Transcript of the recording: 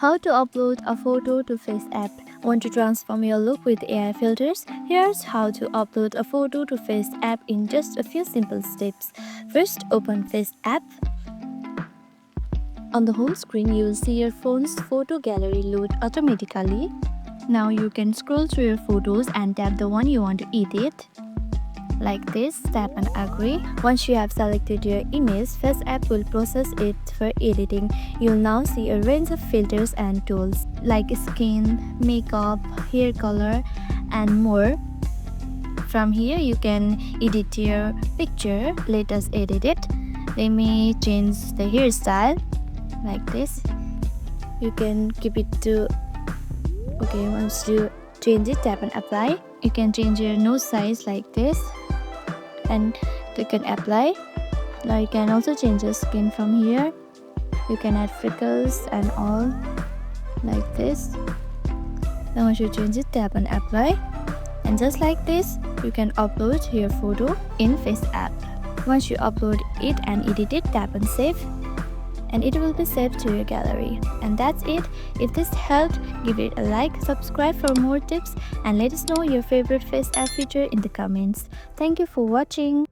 How to upload a photo to Faceapp. Want to transform your look with AI filters? Here's how to upload a photo to Faceapp in just a few simple steps. First, open Faceapp. On the home screen, you will see your phone's photo gallery load automatically. Now you can scroll through your photos and tap the one you want to edit. Like this, tap and agree. Once you have selected your image, Faceapp will process it for editing. You'll now see a range of filters and tools like skin, makeup, hair color, and more. From here, you can edit your picture. Let us edit it. Let me change the hairstyle like this. You can keep it to once you change it, tap and apply. You can change your nose size like this and click on apply. Now you can also change your skin from here. You can add freckles and all like this. Then once you change it, tap and apply, and just like this you can upload your photo in Faceapp. Once you upload it and edit it, tap and save, and it will be saved to your gallery. And that's it. If this helped, give it a like, subscribe for more tips, and let us know your favorite Faceapp feature in the comments. Thank you for watching.